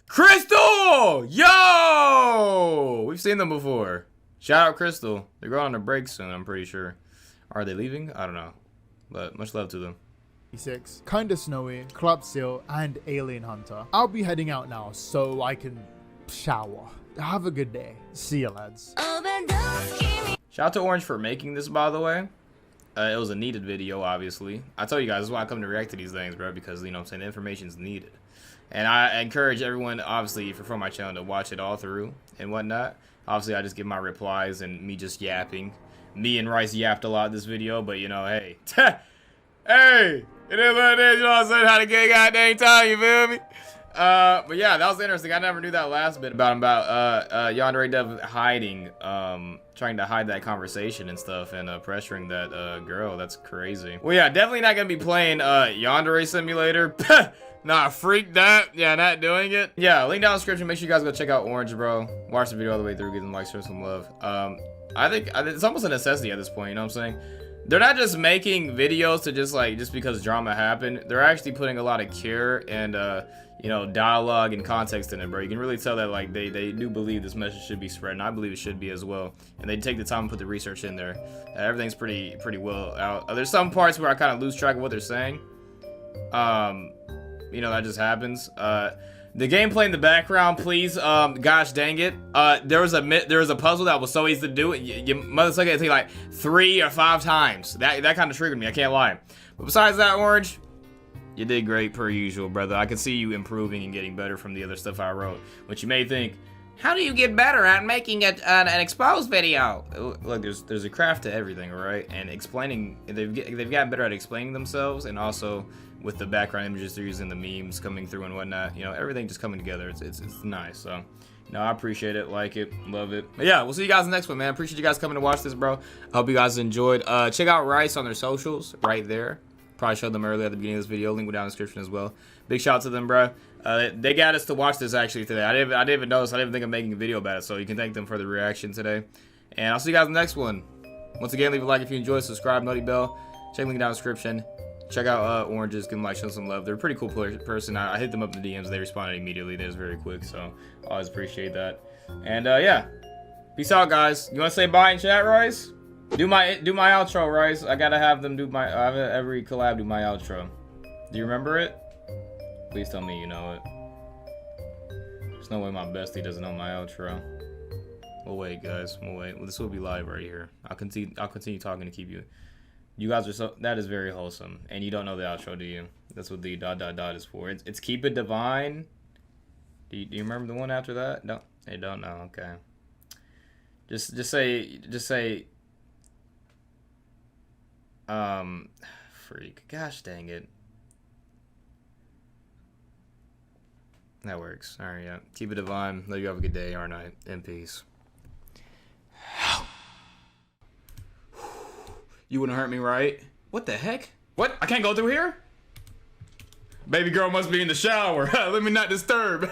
Crystal! Yo! We've seen them before. Shout out Crystal. They're going on a break soon, I'm pretty sure. Are they leaving? I don't know. But much love to them. Kinda Snowy, Club Seal, and Alien Hunter. I'll be heading out now so I can shower. Have a good day. See ya, lads. Shout out to Orange for making this, by the way. It was a needed video, obviously. I tell you guys, this is why I come to react to these things, bro, because, you know what I'm saying, the information's needed. And I encourage everyone, obviously, if you're from my channel, to watch it all through and whatnot. Obviously, I just give my replies and me just yapping. Me and Rice yapped a lot this video, but, you know, hey. Hey! It is what it is, you know what I'm saying? How to get goddamn time, you feel me? But yeah, that was interesting. I never knew that last bit about YandereDev hiding, trying to hide that conversation and stuff, and pressuring that girl. That's crazy. Well, yeah, definitely not gonna be playing Yandere Simulator. Nah, freak that. Yeah, not doing it. Yeah, link down in the description. Make sure you guys go check out Orange, bro. Watch the video all the way through, give them likes, share some love. I think it's almost a necessity at this point, you know what I'm saying? They're not just making videos to just because drama happened. They're actually putting a lot of care and you know, dialogue and context in it, bro. You can really tell that like they do believe this message should be spread, and I believe it should be as well. And they take the time and put the research in there. Everything's pretty well out. There's some parts where I kind of lose track of what they're saying. You know, that just happens. The gameplay in the background, please. Gosh dang it. There was a puzzle that was so easy to do. You motherfucker, it take like 3 or 5 times. That kind of triggered me. I can't lie. But besides that, Orange, you did great per usual, brother. I can see you improving and getting better from the other stuff I wrote. Which you may think, how do you get better at making an exposed video? Look, there's a craft to everything, right? And explaining, they've gotten better at explaining themselves and also with the background images they're using, the memes coming through and whatnot. You know, everything just coming together. It's nice. So, you know, I appreciate it, like it, love it. But yeah, we'll see you guys in the next one, man. Appreciate you guys coming to watch this, bro. I hope you guys enjoyed. Check out Rice on their socials right there. Probably showed them earlier at the beginning of this video. Link will down in the description as well. Big shout out to them, bro. They got us to watch this actually today. I didn't even notice. I didn't think of making a video about it. So you can thank them for the reaction today. And I'll see you guys in the next one. Once again, leave a like if you enjoyed. Subscribe, nutty bell. Check link down in the description. Check out Oranges. Give them a like, show them some love. They're a pretty cool person. I hit them up in the DMs. They responded immediately. They was very quick. So I always appreciate that. And yeah, peace out, guys. You want to say bye in chat, Royce? Do my outro, Royce. I gotta have them do my every collab do my outro. Do you remember it? Please tell me you know it. There's no way my bestie doesn't know my outro. We'll wait, guys. We'll wait. Well, this will be live right here. I'll continue talking to keep you. You guys are so. That is very wholesome. And you don't know the outro, do you? That's what the ... is for. It's keep it divine. Do you remember the one after that? No, you don't know. Okay. Just say. Freak. Gosh dang it. That works. Alright, yeah. Keep it divine. Let you have a good day or night. In peace. You wouldn't hurt me, right? What the heck? What? I can't go through here? Baby girl must be in the shower. Let me not disturb.